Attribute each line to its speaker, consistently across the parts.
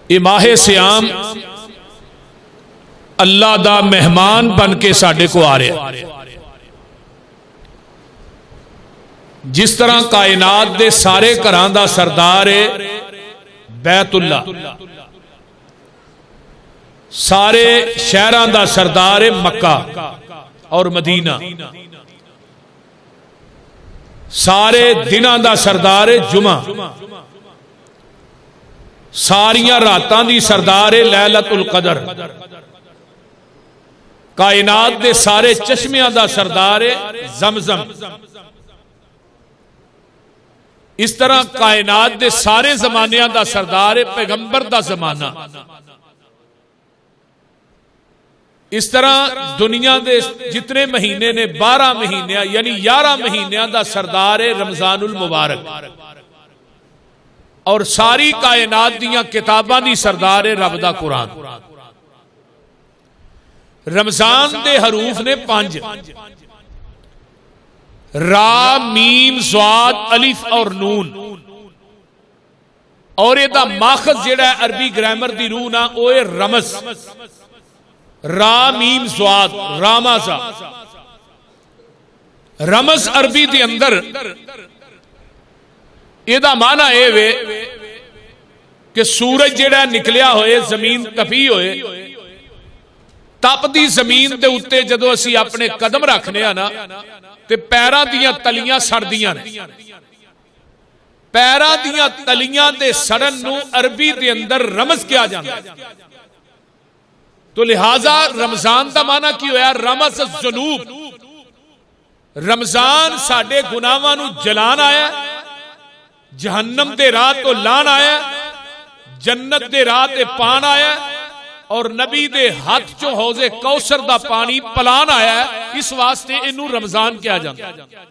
Speaker 1: یہ ماہ سیام اللہ دا مہمان بن کے ساڈے کو آ رہا ہے. جس طرح کائنات دے سارے گھراں دا سردار ہے بیت اللہ، سارے شہراں دا سردار ہے مکہ اور مدینہ، سارے دناں دا سردار ہے جمعہ، ساریاں راتاں دی سردار ہے لیلۃ القدر، کائنات دے سارے چشمیاں دا سردار ہے زمزم. اس طرح کائنات دے سارے زمانیاں دا سردار ہے پیغمبر دا زمانہ. اس طرح دنیا دے جتنے مہینے نے 12 مہینے یعنی 11 مہینیاں دا سردار ہے رمضان المبارک، اور ساری کائنات دیاں کتاباں دی سردار ہے رب دا قرآن. رمضان دے حروف نے 5، را میم صاد الف اور نون، اور یہ دا ماخذ جڑا ہے عربی گرامر دی روح نا وہ ہے رمز. را میم صاد رامازا، رمز عربی دے اندر یہ دا معنی اے وے کہ سورج جڑا نکلیا ہوئے زمین تپی ہوئے، تپ دی زمین دے اتے جدو اسی اپنے قدم رکھنے ہیں نا تے پیراں دیاں تلیاں سڑدیاں نے. پیراں دیاں تلیاں دے سڑن نو عربی دے اندر رمز کیا جانا ہے. تو لہذا رمضان دا معنی کی ہویا رمز الذنوب. رمضان ساڈے گناہاں نو جلان آیا، جہنم دے راہ تو لان آیا، جنت دے راہ تے پان آیا، اور نبی دے ہاتھ چو حوض کوثر دا پانی پلان آیا ہے. اس واسطے انہوں رمضان کیا جاتا ہے.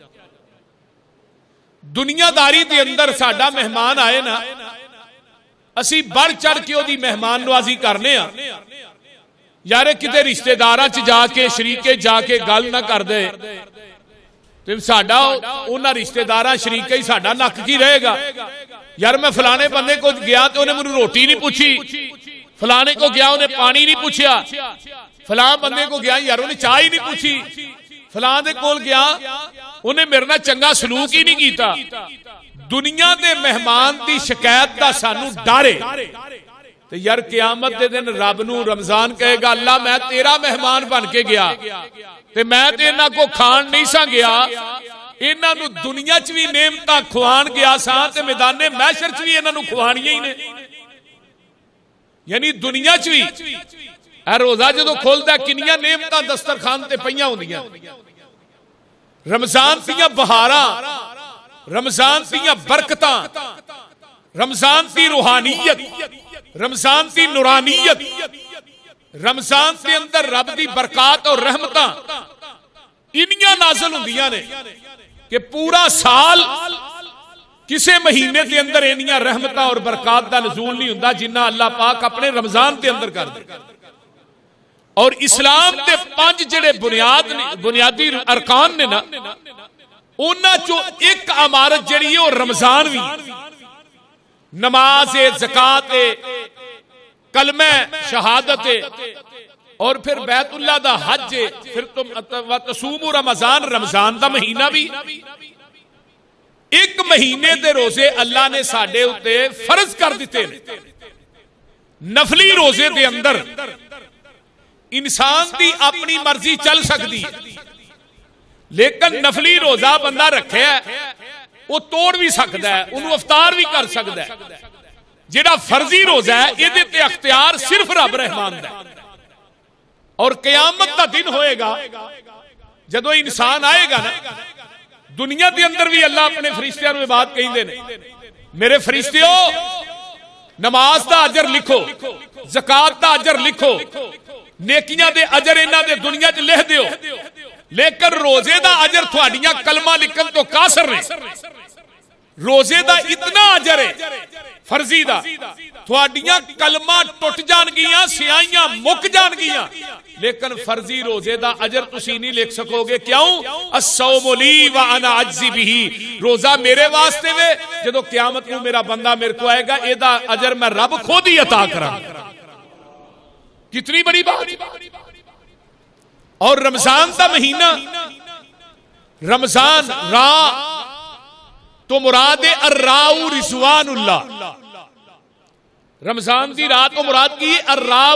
Speaker 1: دنیا داری دے اندر ساڈا مہمان آئے نا، اسی بڑھ چڑھ کے دی مہمان نوازی کرنے ہاں. یار کتے رشتہ داراں چ جا کے شریکے جا کے گل نہ کر دے تے ساڈا انہاں رشتہ داراں شریکے ہی ساڈا نک کی رہے گا. یار میں فلانے بندے کو گیا تو انہیں مجھے روٹی نہیں پوچھی، فلانے کو گیا انہیں پانی نہیں پوچھیا، فلان بندے کو گیا یار انہیں چائے ہی نہیں پوچھی، فلان دے کول گیا انہیں میرے نال چنگا سلوک ہی نہیں کیتا. دنیا دے مہمان دی شکایت دا سانو ڈارے تو یار قیامت دے دن رب نو رمضان کہے گا اللہ میں تیرا مہمان بن کے گیا تے میں تے انہاں کو کھان نہیں سا گیا، انہاں نو دنیا چ وی نعمتاں کھوان گیا سا تے میدان محشر چ وی انہاں نو کھوانیاں ہی نے. یعنی دنیا چ وی اے روزہ جدو کھولدا کنیاں نعمتاں دسترخوان تے پیاں ہوندیاں. رمضان دیاں بہاراں، رمضان دیاں برکتاں، رمضان دی روحانیت، رمضان دی نورانیت، رمضان دے اندر رب دی برکات اور رحمتاں انیاں نازل ہوندیاں نے کہ پورا سال کسے مہینے دے اندر انیاں رحمتاں اور برکات دا نزول نہیں ہوندا جنہ اللہ پاک اپنے رمضان دے اندر کر دے. اور اسلام دے 5 جڑے بنیادی ارکان نے نا، انہاں چوں ایک عمارت جڑی ہے وہ رمضان وی، نماز ہے، زکات ہے، کلمہ شہادت ہے، اور پھر بیت اللہ دا حج ہے، پھر تم تصوم رمضان، رمضان دا مہینہ بھی. ایک مہینے دے روزے اللہ نے ساڈے اتے فرض کر دیتے ہیں. نفلی روزے دے اندر انسان دی اپنی مرضی چل سکتی ہے، لیکن نفلی روزہ بندہ رکھے ہے وہ توڑ بھی سکتا ہے، انہوں افطار بھی کر سکتا ہے. جڑا فرضی روزہ ہے یہ تے اختیار صرف رب رحمان دا ہے. اور قیامت دا دن ہوئے گا جدو انسان آئے گا نا، دنیا دے اندر بھی اللہ اپنے فرشتیاں نوں بات کہیں دے نے، میرے فرشتیو نماز دا اجر لکھو، زکات دا اجر لکھو، نیکیاں دے اجر انہاں دے دنیا چ لکھ دیو، لیکن روزے دا اجر تھوڑیاں کلمہ لکھن تو قاصر نے. روزے دا اتنا اجر ہے فرضی دا، تھوڑیاں کلمہ ٹوٹ جان گیاں، سیائیاں مک جان گیاں، لیکن فرضی روزے دا اجر تسی نہیں لکھ سکو گے. کیوں؟ الصوم لی وانا اجزی بہ. روزہ میرے واسطے وے، جدو قیامت نو میرا بندہ میرے کو آئے گا اے دا اجر میں رب خود ہی عطا کراں. کتنی بڑی بات. اور رمضان دا مہینہ، رمضان را تو مراد الراء رضوان اللہ. رمضان دی رات کو مراد کی الراء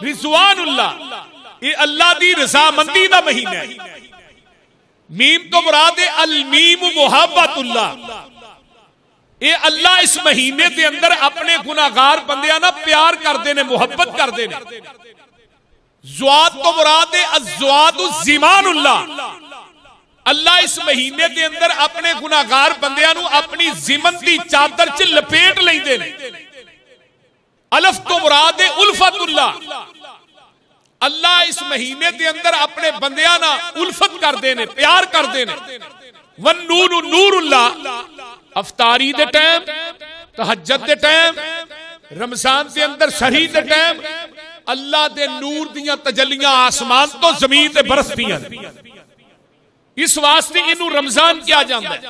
Speaker 1: رضوان اللہ، یہ اللہ دی رضامندی دا مہینہ ہے. میم تو مراد المیم محبت اللہ، یہ اللہ اس مہینے دے اندر اپنے گناہگار بندیاں نہ پیار کردے نے، محبت کردے نے. زوات تو مراد الزوات الزمان اللہ، اللہ اس مہینے دے اندر اپنے گناہگار بندیاں نو اپنی ضمن دی چادر چ لپیٹ لیندے نے. الف تو مراد الفت اللہ، اللہ اس مہینے دے اندر اپنے بندیاں نا الفت کردے نے، پیار کردے نے. والنور نور اللہ، افطاری دے ٹائم، تہجد دے ٹائم، رمضان دے اندر سحری دے ٹائم اللہ دے نور دیاں تجلیاں آسمان تو زمین تے برسدیاں. اس واسطے انہوں رمضان کیا جاندا ہے.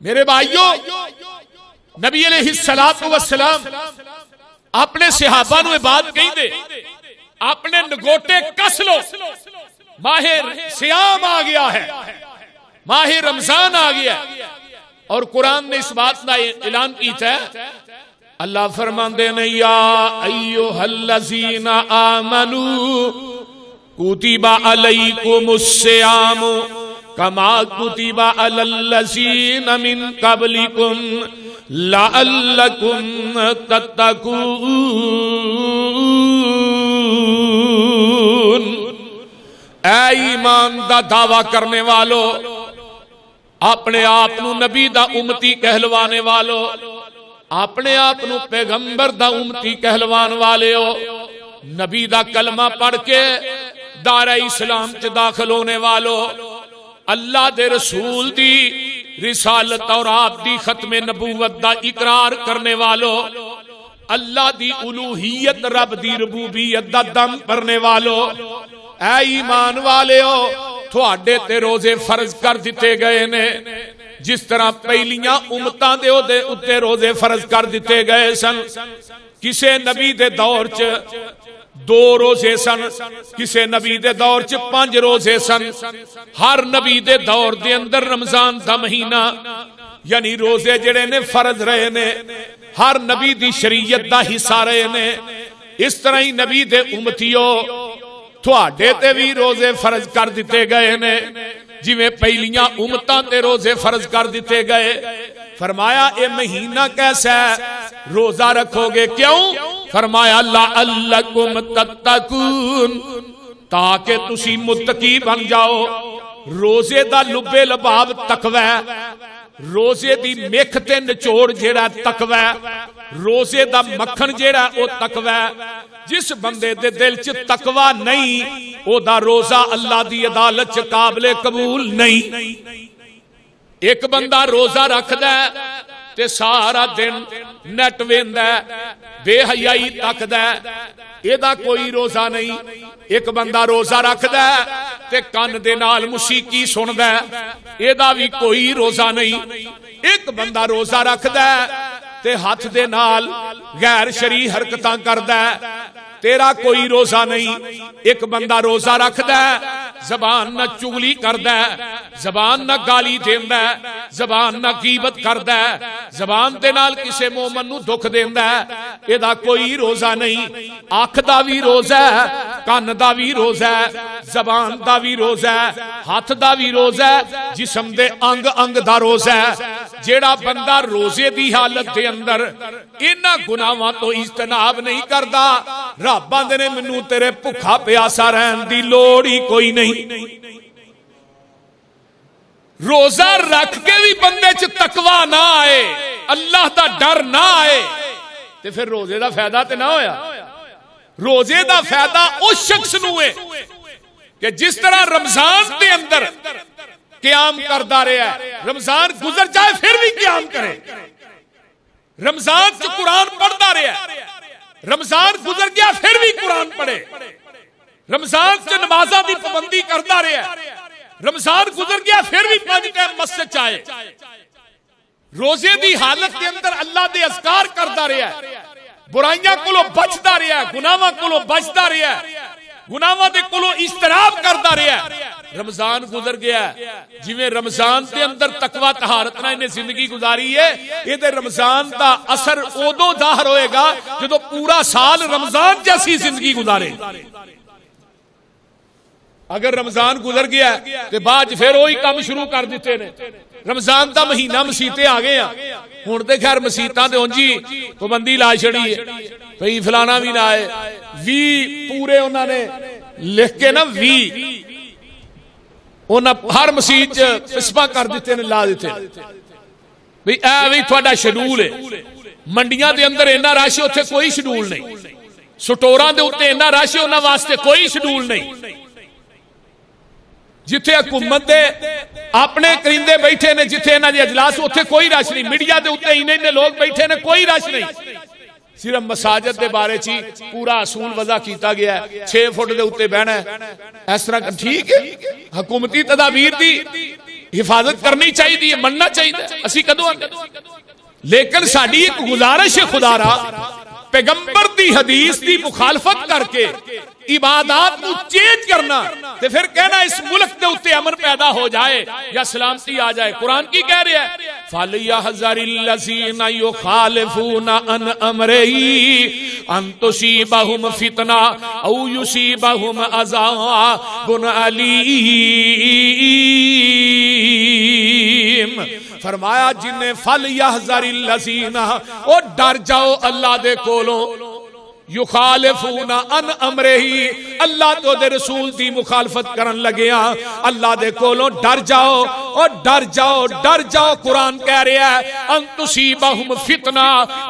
Speaker 1: میرے بھائیو، نبی علیہ السلام اپنے صحابہ نو بات کہیں دے، اپنے نگوٹے کس لو، ماہ سیام آ گیا ہے، ماہ رمضان آ گیا ہے. اور قرآن نے اس بات کا اعلان کیتا ہے. اللہ فرماندے نے یا ایھا الذین آمنوا کتب علیکم الصیام کما کتب علی الذین من قبلکم لعلکم تتقون. اے ایمان دا دعویٰ کرنے والو، اپنے آپ نو نبی دا امتی کہلوانے والو، اپنے آپ نو پیغمبر دا امتی کہلوان والے ہو، نبی دا کلمہ پڑھ کے دارہ اسلام چ داخل ہونے والو، اللہ دے رسول دی رسالت اور آپ دی ختم نبوت دا اقرار کرنے والو، اللہ دی الوہیت رب دی ربوبیت دا دم کرنے والو. اے ایمان والے ہو، تھوڑے تے روزے فرض کر دیتے گئے نے، جس طرح پہلیاں امتاں دے اتے روزے فرض کر دیتے گئے سن. کسے نبی دے دور چ 2 روزے سن، کسے نبی دے دور چ 5 روزے سن. ہر نبی دے دور دے اندر رمضان دا مہینہ یعنی روزے جڑے نے فرض رہے نے، ہر نبی دی شریعت دا حصہ رہے نے. اس طرح ہی نبی دے امتیوں تھوڑے تے بھی روزے فرض کر دیتے گئے نے، جویں پہلیاں امتاں تے روزے فرض کر دیتے گئے. فرمایا اے مہینہ کیسا ہے، روزہ رکھو گے. کیوں؟ فرمایا لعلکم تتقون، تاکہ تسی متقی بن جاؤ. روزے دا لبے لباب تقوی ہے، روزے دی مکھ تے نچوڑ جیڑا تقوی ہے، روزے دا مکھن جیڑا او تقوی ہے. جس بندے دے دل چ تقوی نہیں، او دا روزہ اللہ دی عدالت چ قابل قبول نہیں. ایک بندہ روزہ رکھدا ہے تے سارا دن نیٹ ویندا ہے، بے حیائی تکدا ہے، اے دا کوئی روزہ نہیں. ایک بندہ روزہ رکھدا ہے تے کان دے نال موسیقی سندا ہے، اے دا بھی کوئی روزہ نہیں. ایک بندہ روزہ رکھدا ہے تے ہاتھ دے نال غیر شرعی حرکتاں کردا ہے، تیرا کوئی روزہ نہیں. ایک بندہ روزہ رکھدا ہے، زبان نہ چغلی کردا ہے، زبان نہ گالی دیندا ہے، زبان نہ غیبت کردا ہے، زبان دے نال کسے مومن نو دکھ دیندا ہے، اے دا کوئی روزہ نہیں. اکھ دا بھی روزہ ہے، کان دا بھی روزہ ہے، زبان دا بھی روزہ ہے، ہاتھ دا بھی روزہ ہے، جسم دے انگ انگ دا روزہ ہے. جیڑا بندہ روزے دی حالت دے اندر انہاں گناہاں تو اجتناب نہیں کردا، رب آندے نے مینوں تیرے بھکھا پیاسا رہن دی لوڑ ہی کوئی نہیں. روزہ رکھ کے بھی بندے چ تقوی نہ آئے، اللہ دا ڈر نہ آئے، تے پھر روزے دا فائدہ تے نہ ہویا. روزے دا فائدہ اس شخص نو ہے کہ جس طرح رمضان دے اندر قیام کردا رہا ہے، رمضان گزر جائے پھر بھی قیام کرے، رمضان چ قرآن پڑھدا رہا ہے، رمضان گزر گیا پھر بھی قرآن پڑھے، رمضان سے نمازاں دی پابندی کرتا رہا ہے، رمضان گزر گیا پھر بھی 5 ٹائم مسجد چاہے، روزے دی حالت کے اندر اللہ دے اذکار کرتا رہا ہے، برائیاں کولو بچتا رہا ہے، گناہاں کولو بچتا رہا ہے، گناہاں دے کولو اجتناب کرتا رہا ہے۔ رمضان گزر گیا، جویں رمضان دے اندر تقوی طہارت نال انہیں زندگی گزاری ہے، یہ دے رمضان دا اثر اودوں ظاہر ہوئے گا جدوں پورا سال رمضان جیسی زندگی گزارے۔ اگر رمضان گزر گیا تے بعد پھر وہی کام شروع کر دیتے نے، رمضان دا مہینہ مسیطے آ گئے ہیں، ہن تے خیر مسیطاں تے ہنجی پابندی لا چھڑی ہے بھئی فلانا بھی نہ آئے، 20 پورے انہوں نے لکھ کے نا 20 انہاں ہر مسجد قسمہ کر دیتے نے، لا دیتے بھئی اے بھی تھوڑا شیڈول ہے، منڈیاں دے اندر اینا رش ہے اتنے کوئی شیڈول نہیں، سٹوراں دے اتنے اینا رش ہے انہاں واسطے کوئی شیڈول نہیں، جتھے حکومت دے اپنے کرندے بیٹھے نے، جتھے انہاں دے اجلاس اتنے کوئی رش نہیں، میڈیا دے اتنے انہیں لوگ بیٹھے نے، کوئی رش نہیں۔ صرف مساجد دے بارے چی پورا اصول وضع کیتا گیا ہے، 6 فٹ دے اتنے بہنا ہے، اس طرح ٹھیک ہے، حکومتی تدابیر دی حفاظت کرنی چاہیے، مننا چاہیے، اسی کدوں، لیکن ساڈی ایک گزارش ہے خدا را، پیغمبر دی حدیث دی مخالفت کر کے عبادات کو چینج کرنا تے پھر کہنا اس ملک دے اتے امن پیدا ہو جائے یا سلامتی آ جائے۔ قرآن کی کہہ رہا ہے فَلْيَحْذَرِ الَّذِينَ يُخَالِفُونَ عَنْ أَمْرِهِ أَن تُصِيبَهُمْ فِتْنَةٌ أَوْ يُصِيبَهُمْ عَذَابٌ أَلِيمٌ۔ فرمایا جنہیں فَلْيَحْذَرِ الَّذِينَ او ڈر جاؤ اللہ دے کولوں، یخالفون عن امرہ، اللہ تو دے رسول دی مخالفت کرن لگیا، اللہ دے کولوں ڈر جاؤ، اور ڈر جاؤ، ڈر جاؤ۔ قرآن کہہ رہا ہے ان تصیبہم فتنہ،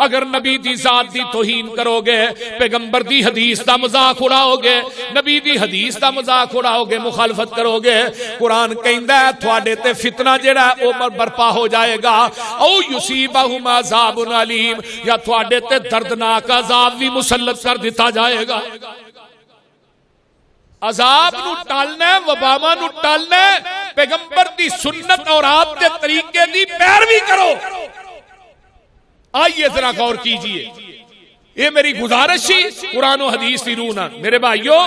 Speaker 1: اگر نبی دی ذات دی توہین کرو گے، پیغمبر دی حدیث دا مذاق اڑاؤ گے، نبی دی حدیث دا مذاق اڑاؤ گے، مخالفت کرو گے، قرآن کہندا ہے تھوڑے تے فتنہ جڑا ہے او برپا ہو جائے گا، او یصیبہم عذاب علیم، یا تھوڑے تے دردناک عذاب بھی مسلط کر دیتا جائے گا۔ عذاب نو ٹالنا، وباما نو ٹالنا، پیغمبر دی سنت اور آپ کے طریقے دی پیروی کرو۔ آئیے ذرا غور کیجئے، یہ میری گزارش ہی قرآن و حدیث کی روح نہ۔ میرے بھائیو،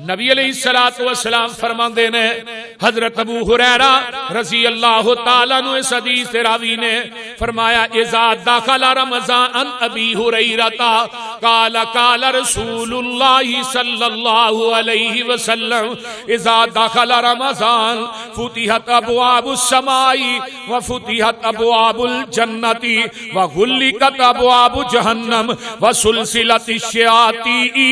Speaker 1: نبی علیہ السلام فرماندے نے، حضرت ابو ہریرہ رضی اللہ تعالیٰ عنہ اس حدیث راوی نے فرمایا اذا دخل رمضان ابی ہریرہ قال قال رسول اللہ صلی اللہ علیہ وسلم اذا دخل رمضان فتحت ابواب السماء وفتحت ابواب الجنت وغلقت ابواب جہنم وسلسلت الشیاطین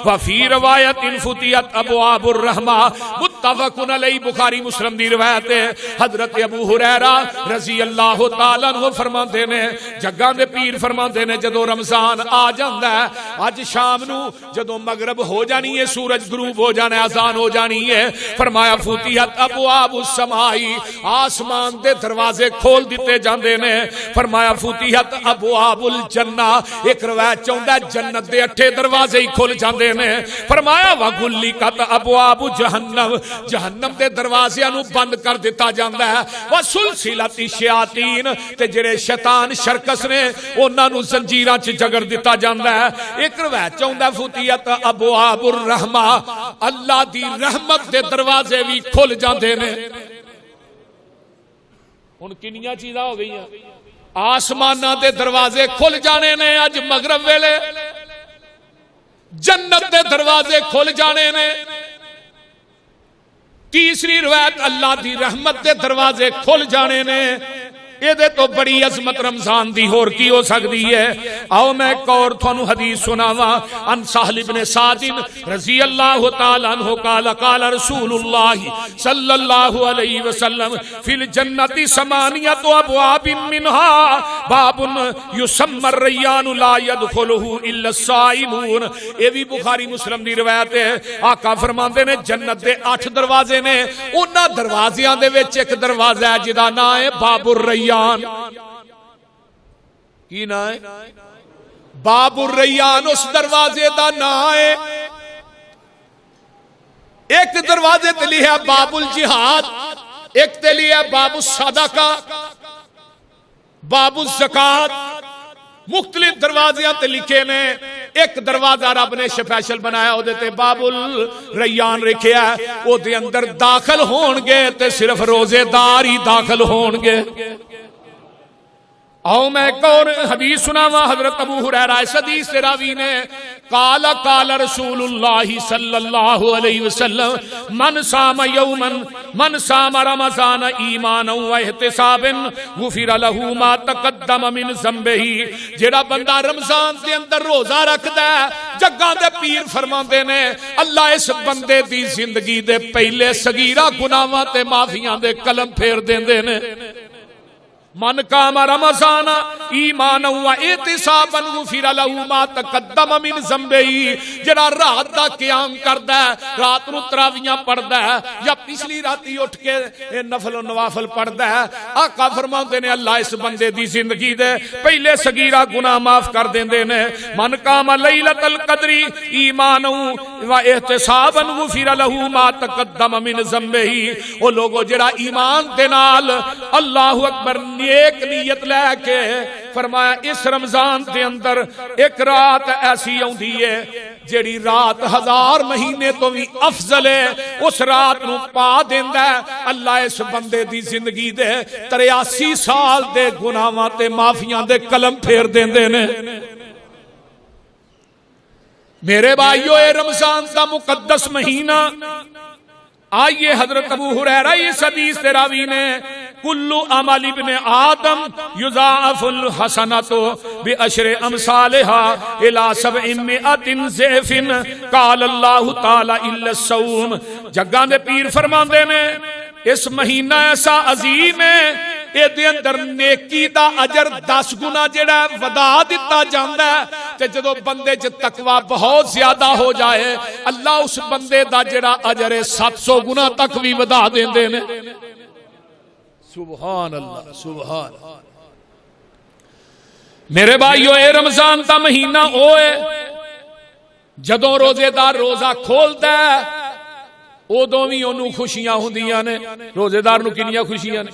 Speaker 1: وفی روایت فتحت ابواب الرحمہ، متفق علیہ، بخاری مسلم دی روایت ہے۔ حضرت ابو ہریرہ رضی اللہ تعالیٰ عنہ فرماندے نے، جگاں دے پیر فرماندے نے جدو رمضان آ جاندا ہے، اج شام نو جدو مغرب ہو جانی ہے، سورج غروب ہو جانا ہے، اذان ہو جانی ہے، فرمایا فتحت ابواب السماء، آسمان دے دروازے کھول دیتے جاندے نے، فرمایا فتحت ابواب الجنہ، ایک روایت چاہندا ہے جنت دے 8 دروازے ہی کھل جاندے نے، فرمایا وغلقت ابواب جہنم، جہنم دے دروازے نو بند کر دیتا جاندا ہے، وسلسلت الشیاطین، تے جڑے شیطان شرکس نے انہاں نو زنجیراں چ جگڑ دیتا جاندا ہے۔ ایک روایت چاہندا فتحت ابواب الرحمہ، اللہ دی رحمت دے دروازے بھی کھل جاندے نے۔ ہن کنیاں چیزاں ہو گئیاں، آسماناں دے دروازے کھل جانے نے اج مغرب ویلے، جنت دے دروازے کھل جانے نے، تیسری روایت اللہ دی رحمت دے دروازے کھل جانے نے۔ یہ دے تو بڑی عظمت رمضان دی اور کی ہو سکتی ہے۔ آؤ میں ایک اور تھانو حدیث سناواں، ان سہل بن سعد رضی اللہ تعالیٰ عنہ قال قال رسول اللہ صلی اللہ علیہ وسلم فی الجنت 8 ابواب منہا باب یسمى الریان لا يدخلہ الا الصائمون۔ یہ بھی بخاری مسلم دی روایت ہے۔ آقا فرماندے نے جنت دے 8 دروازے نے، انہاں دروازیاں دے وچ ایک دروازہ ہے جدا نام ہے باب الریان۔ کی نا ہے؟ باب الریان اس دروازے دا نام ہے. ایک دروازے تے لکھا باب الجہاد، ایک تے لکھا باب الصدقہ، باب الزکات. مختلف دروازیاں تے لکھے نے. ایک دروازہ رب نے سپیشل بنایا او دے تے باب الریان رکھیا ہے. او دے اندر داخل ہون گے تے صرف روزے دار ہی داخل ہون گے. آؤ میں ایک اور حدیث سناواں. حضرت ابو ہریرہ اس حدیث سے راوی نے قال قال رسول اللہ صلی اللہ علیہ وسلم من صام یوما من صام رمضان ایمانا و احتسابا غفر له ما تقدم من ذنبه. جڑا بندہ رمضان دے اندر روزہ رکھدا ہے، جگاں دے پیر فرماندے نے اللہ اس بندے دی زندگی دے پہلے صغیرہ گناہاں تے معافیاں دے قلم پھیر دیندے نے. من قام رمضان ایمانا و احتسابا غفر له ما تقدم من ذنبه. جڑا رات دا قیام کردا ہے، رات نو تراویحاں پڑھدا ہے یا پچھلی راتی اٹھ کے نفل و نوافل پڑھدا ہے، آقا فرماندے نے اللہ اس بندے دی زندگی دے پہلے صغیرہ گناہ معاف کر دیندے نے. من قام لیلۃ القدر ایمانا و احتسابا غفر له ما تقدم من ذنبه. او لوگو جڑا ایمان دے نال اللہ اکبر ایک نیت لے کے فرمایا اس رمضان دے اندر ایک رات ایسی آندی ہے جیڑی رات 1000 مہینے تو بھی افضل ہے، اس رات نو پا دیندا ہے اللہ اس بندے دی زندگی دے 83 سال دے گناہاں تے معافیاں دے قلم پھیر دیندے نے. میرے بھائیو اے رمضان دا مقدس مہینہ. آئیے حضرت ابو ہریرہ اس حدیث سے راوی نے کلو عمل ابن آدم یضاعف الحسنۃ بعشر امثالها الى 700 ضعف قال اللہ تعالی الا الصوم. جگاں دے پیر فرماندے نے اس مہینہ ایسا عظیم ہے، اے دے اندر نیکی دا اجر 10 گنا جڑا ودا دیتا جاندا ہے. تے جدو بندے چ تقوی بہت زیادہ ہو جائے اللہ اس بندے دا جڑا اجر 700 گنا تک بھی ودا دیندے نے. سبحان اللہ سبحان. میرے بھائیو اے رمضان دا مہینہ ہوئے جدوں روزے دار روزہ کھولدا ہے ادوں بھی انہوں خوشیاں ہوندیاں نے. روزے دار نو کنیاں خوشیاں نے؟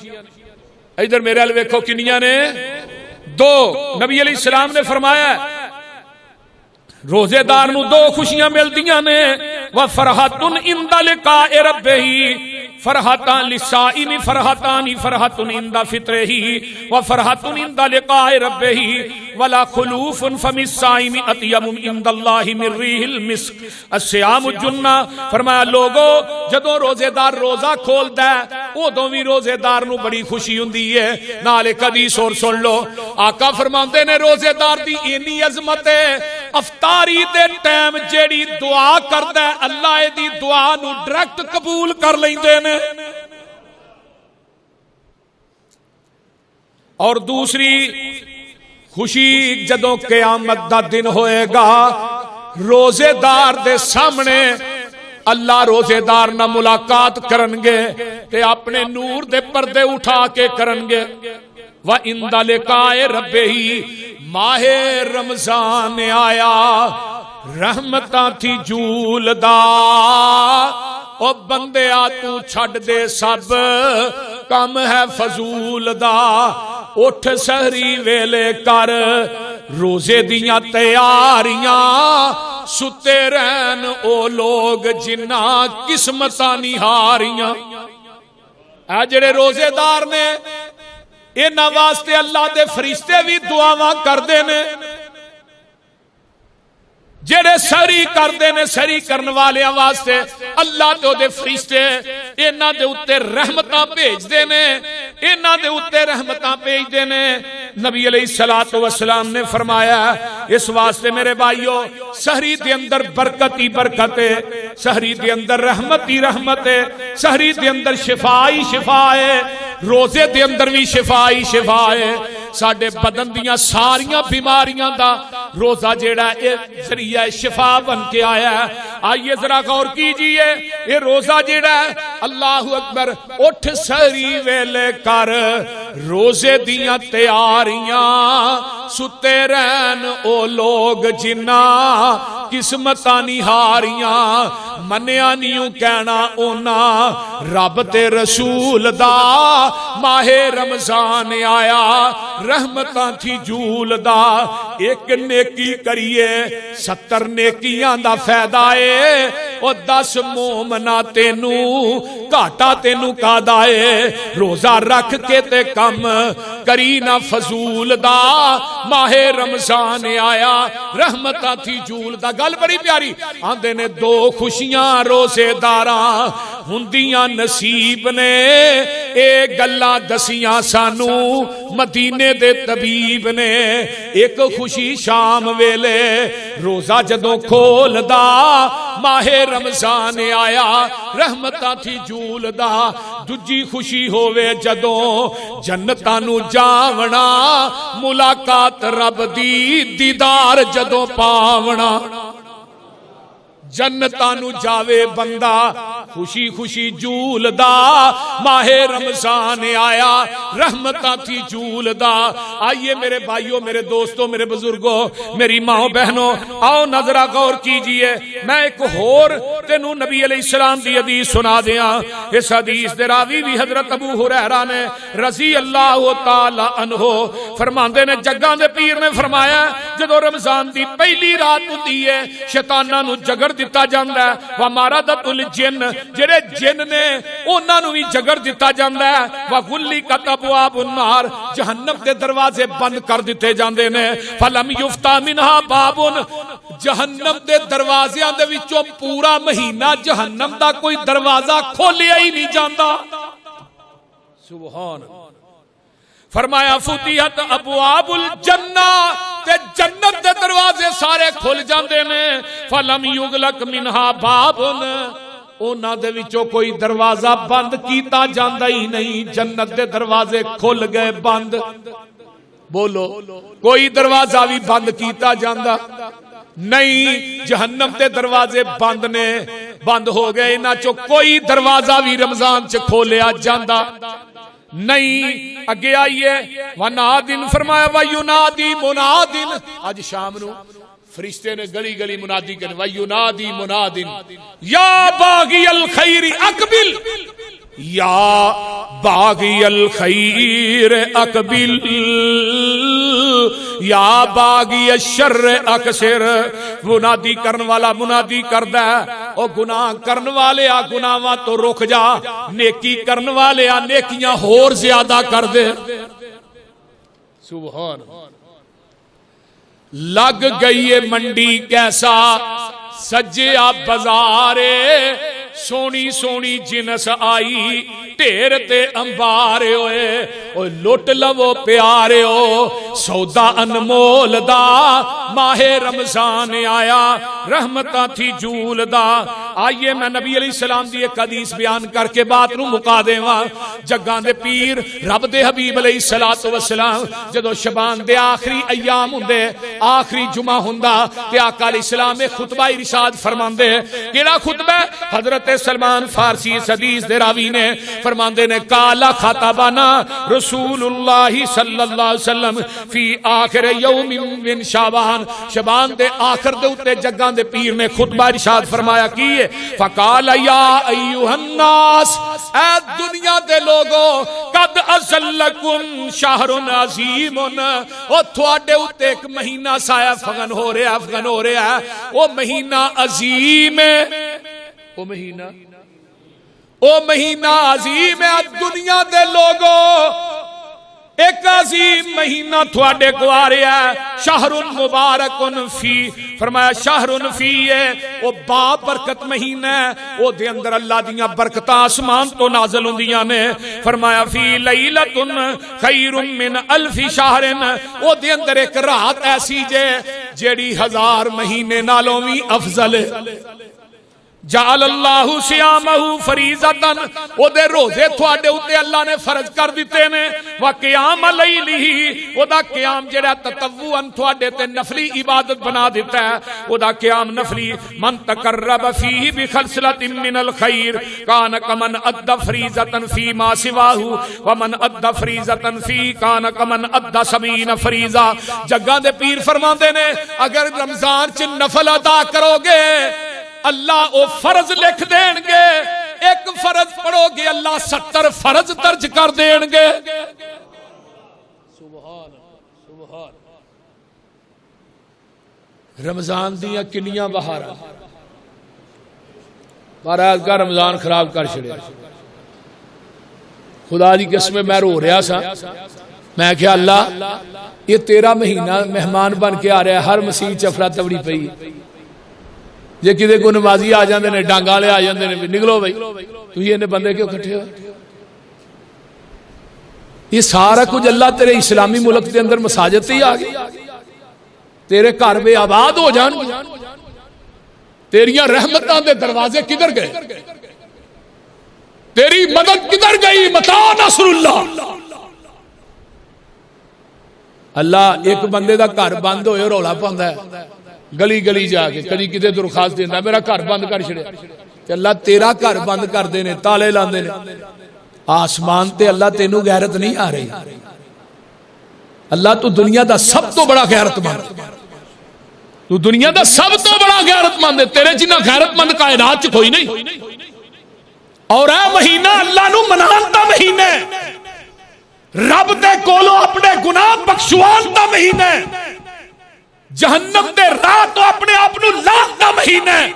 Speaker 1: ادھر میرے ال ویکھو کنیاں نے؟ 2. نبی علیہ السلام نے فرمایا روزے دار نو 2 خوشیاں ملدیاں نے. وفرحۃ عند لقاء ربہ فرحتان للصائم فرحتان فرحت عند فطرہ وفرحت عند لقاء ربہ ولا خلوف فم الصائم اطیب عند اللہ من ریح المسک الصیام الجنہ. فرمایا لوگو جدوں روزے دار روزہ کھولدا ہے ادوں بھی روزے دار نو بڑی خوشی ہوندی ہے. نال ایک حدیث اور سن لو. آقا فرماندے نے روزے دار دی اینی عظمت ہے افطاری دے ٹائم جیڑی دعا کردا ہے اللہ دی دعا نو ڈائریکٹ قبول کر لیندے نے. اور دوسری خوشی جدوں قیامت دا دن ہوئے گا روزے دار دے سامنے اللہ روزے دار نہ ملاقات کرنگے تے اپنے نور دے پردے اٹھا کے کرنگے. وَإِنْدَ لِقَاءِ رَبِّهِ ماہ رمضان آیا رحمتاں تھی جولدا او بندیا تو چھڑ دے سب کم ہے فضول دا. اٹھ سحری ویلے کر روزے دیاں تیاریاں ستے رہن او لوگ جنہ قسمتاں نہاریاں. اے جڑے روزے دار نے انہاں واسطے اللہ دے فرشتے بھی دعاواں کردے نے. جڑے سری کردے نے سری کرن والیاں واسطے اللہ تے دے فرشتے انہاں دے اوتے رحمتاں بھیج دے نے انہاں دے اوتے رحمتاں بھیج دے نے. نبی علیہ الصلوۃ والسلام نے فرمایا اس واسطے میرے بھائیو سحری دے اندر برکت ہی برکت ہے، سحری دے اندر رحمت ہی رحمت ہے، سحری دے اندر شفا ہی شفا ہے، روزے دے اندر بھی شفا ہی شفا ہے. ساڈے بدن دیاں ساریاں بیماریاں دا روزہ جیڑا اے ذریعہ شفا بن کے آیا ہے. آئیے ذرا غور کیجئے یہ روزہ جیڑا ہے اللہ اکبر اٹھ سحری ویلے کر روزے دیاں تیاریاں ستے رہن او لوگ جنہاں قسمتاں نہیں ہاریاں منیا نیوں کہنا اونا رب تے رسول دا ماہ رمضان آیا رحمتاں تھی جول دا ایک نیکی کریے 70 نیکیاں دا فائدہ ہے او 10 مومنا تینو گھاٹا تینو کا دائے روزہ رکھ کے تے کم کری نہ فضول دا ماہ رمضان آیا رحمتاں تھی جول دا گل بڑی پیاری آندے نے 2 خوشیاں روزے داراں ہندیاں نصیب نے اے گلاں دسیاں سانو مدینے دے طبیب نے ایک خوشی شام ویلے روزہ جدوں کھول دا ماہ رمضان آیا رحمتاں تھی جول دا دجی خوشی ہووے جدوں جنتاں نو جاونا ملاقات رب دی دیدار جدوں پاونا جنتاں نو جاوے بندہ خوشی خوشی جول دا ماہ رمضان آیا رحمتاں تھی جول دا آئیے میرے بھائیوں میرے دوستوں میرے بزرگوں میری ماں بہنوں آؤ نظرہ غور کیجئے میں ایک اور تینوں نبی علیہ السلام دی حدیث سنا دیاں اس حدیث دے راوی بھی حضرت ابو ہریرہ نے رضی اللہ تعالی عنہ فرماندے نے جگاں دے پیر نے فرمایا جدو رمضان دی پہلی رات ہوندی ہے شیطاناں نو جگڑ دتا جاندا ہے ومارادت الجن جڑے جن نے انہاں نو بھی جگڑ دتا جاندا ہے وغلقت ابواب النار جہنم دے دروازے بند کر دتے جاندے نے فلم یفتح منها باب جہنم دے دروازیاں دے وچوں پورا مہینہ جہنم دا کوئی دروازہ کھولیا ہی نہیں جاندا سبحان فرمایا فتحت ابواب الجنہ تے جنت دے دروازے سارے کھل جاندے نے فلم یغلق منها باب انہاں دے وچوں کوئی دروازہ بند کیتا جاندا ہی نہیں جنت دے دروازے کھل گئے بند بولو کوئی دروازہ بھی بند کیتا جاندا نہیں جہنم دے دروازے بند نے بند ہو گئے انہاں چوں کوئی دروازہ بھی رمضان چ کھولیا جاندا نہیں اگے آئیے ونادن فرمایا وینادی منادن آج شام نو فرشتے نے گلی گلی منادی کرنے وینادی منادن یا باغی الخیر اقبل یا باغی الخیر اقبل یا باغی الشر اکثر منادی کرن والا منادی کردا ہے او گناہ کرن والے آ گناہاں تو رک جا نیکی کرن والے آ نیکیاں ہور زیادہ کر دے سبحان لگ گئی ہے منڈی کیسا سجیا بازارے سونی سونی جنس آئی ٹھیر تے امبارے ہوئے او لٹ لو پیارے ہو سودا انمول دا ماہ رمضان آیا رحمتاں تھی جول دا آئیے میں نبی علیہ السلام دی ایک حدیث بیان کر کے بات نو مکا دیواں جگاں دے پیر رب دے حبیب علیہ السلام جدو شبان دے آخری ایام ہوندے آخری جمعہ ہوندا تے آقا علیہ السلام میں خطبہ ارشاد فرماندے کیڑا خطبہ حضرت سلمان فارسی اس حدیث دے راوی نے فرماندے نے کالا خطبنا رسول اللہ صلی اللہ علیہ وسلم فی آخر یوم من شعبان شعبان دے آخر دے اتے جگاں دے پیر نے خطبہ ارشاد فرمایا کیے فقال یا ایوہ الناس اے دنیا دے لوگو قد ازلکم شہر عظیم او تھوڑے اتے ایک مہینہ سایہ فغن ہو رہا ہے وہ مہینہ عظیم ہے او مہینہ عظیم ہے دنیا دے لوگو ایک عظیم مہینہ تھوڑے کو آ رہا ہے شہر مبارکن فی فرمایا شہر فی ہے وہ با برکت مہینہ ہے وہ دے اندر اللہ دیاں برکتاں آسمان تو نازل ہوندیاں نے فرمایا فی لیلتن خیر من الف شہرن وہ دے اندر ایک رات ایسی جے جیڑی 1000 مہینے نالوں بھی افضل ہے جعل اللہ صیامہ فریضۃ، او دے روزے تھوڑے اتے اللہ نے فرض کر دیتے نے، وقیام لیلہ، او دا قیام جڑا تطوعاً تھوڑے تے نفلی عبادت بنا دیتا ہے، او دا قیام نفلی، من تقرب فیہ بخصلۃ من الخیر کان کمن ادى فریضۃ فیما سواہ ومن ادى فریضۃ فی کان کمن ادى 70 فریضہ۔ جگہ دے پیر فرماندے نے اگر رمضان چ نفل ادا کرو گے اللہ او فرض لکھ دین گے، ایک فرض پڑھو گے اللہ 70 فرض درج کر دین گے۔ سبحان سبحان۔ رمضان دیاں کنیاں بہاراں، مہاراج کا رمضان خراب کر چھڑیا۔ خدا دی قسم میں رو رہا سا، میں کہا اللہ یہ تیرا مہینہ مہمان بن کے آ رہا ہے، ہر مسیح چفرا توڑی پئی، جے کدے کو نمازی آ جاندے نے ڈانگا لے آ جاندے نے نکلو بھائی، تو یہ بندے کیوں کٹھے ہو؟ یہ سارا کچھ اللہ تیرے اسلامی ملک کے اندر مساجد سے ہی آ گئی، تیرے گھر بے آباد ہو جان گے، تیریاں رحمتاں دے دروازے کدھر گئے؟ تیری مدد کدھر گئی؟ متا نصر اللہ۔ اللہ ایک بندے دا گھر بند ہوئے رولا پاوندا ہے، گلی گلی جا کے کدی کدے درخواست دینا میرا گھر بند کر چھڑیا، تے اللہ تیرا گھر بند کر دینے، تالے لاندے نے۔ آسمان تے اللہ تینوں غیرت نہیں آ رہی، اللہ تو دنیا دا سب تو بڑا غیرت مند، تو دنیا دا سب تو بڑا غیرت مند ہے، تیرے جنہ غیرت مند کائنات چ کوئی نہیں۔ اور اے مہینہ اللہ نو منان دا مہینہ ہے، رب دے کولو اپنے گناہ بخشوان دا مہینہ ہے، جہنم دے راہ تو اپنے آپ نو لان دا مہینہ ہے،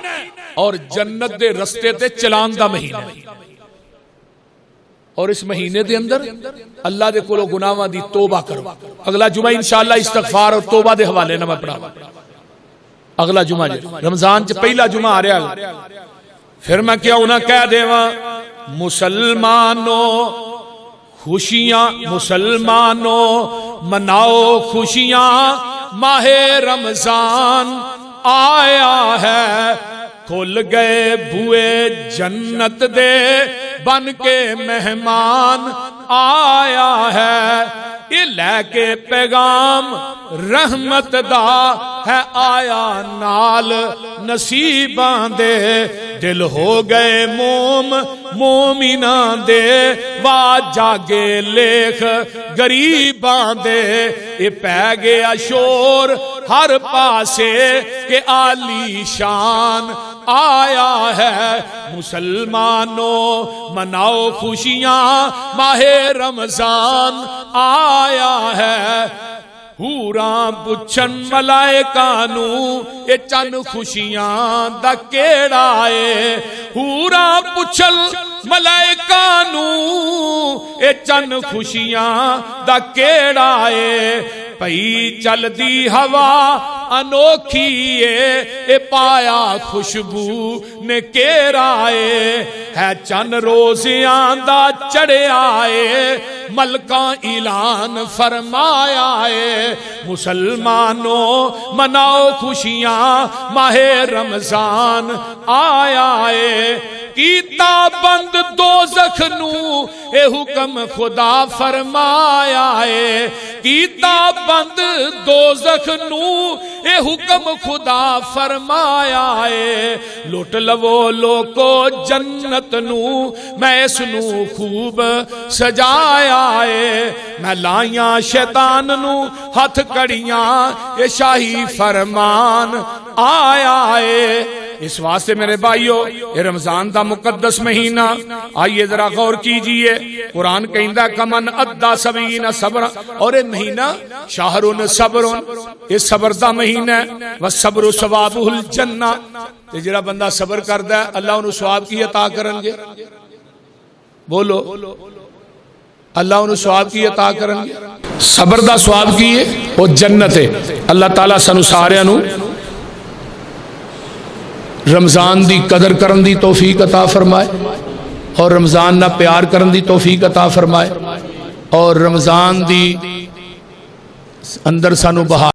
Speaker 1: اور جنت دے رستے تے چلان دا مہینہ ہے۔ اور اس مہینے دے اندر اللہ دے کولو گناہاں دی توبہ کرو۔ اگلا جمعہ انشاءاللہ استغفار اور توبہ دے حوالے نہ میں پڑھاواں، اگلا جمعہ رمضان چ پہلا جمعہ آ رہا ہے، پھر میں کیا نہ کہہ دیواں مسلمانوں خوشیاں، مسلمانوں مناؤ خوشیاں، ماہ رمضان آیا ہے، کھل گئے بوئے جنت دے، بن کے مہمان آیا ہے، یہ لے کے پیغام رحمت دا ہے آیا نال، نصیباں دے دل ہو گئے موم مومناں دے، وا جاگے لیخ غریباں دے، یہ پہ گیا شور ہر پاسے کہ عالی شان آیا ہے، مسلمانوں مناؤ خوشیاں، ماہ رمضان آیا ہے، حوراں پچھن ملائکہ نو اے چند خوشیاں دا کیڑا اے، حوراں پچھن ملائکہ نو اے چند خوشیاں دا کیڑا اے، پئی چل دی ہوا انوکھی اے پایا خوشبو نے کیڑا ہے چند روزیاں دا چڑھیا اے، ملکاں اعلان فرمایا اے، مسلمانوں مناؤ خوشیاں، ماہ رمضان آیا اے، کیتا بند دوزخ نو اے حکم خدا فرمایا اے، کیتا بند دوزخ نو اے حکم خدا فرمایا اے، لوٹ لو لوکو جنت نو، میں اس نو خوب سجایا اے، میں لائیاں شیطان نو ہتھ کڑیاں، یہ شاہی فرمان آیا اے۔ اس واسطے میرے بھائیو یہ رمضان دا مقدس مہینہ، آئیے ذرا غور کیجئے، قرآن کہندہ کمن ادّا 70 صبر، اور یہ مہینہ شہر صبر، یہ صبر دا مہینہ ہے، والصبر ثوابہ الجنہ، تے جڑا بندہ صبر کردا ہے اللہ انہوں ثواب کی عطا کرن گے، بولو اللہ انہوں ثواب کی عطا کرن گے، صبر دا ثواب کی ہے وہ جنت ہے۔ اللہ تعالیٰ سانو ساریاں نو رمضان دی قدر کرن دی توفیق عطا فرمائے، اور رمضان نہ پیار کرن دی توفیق عطا فرمائے، اور رمضان دی اندر سانو بہار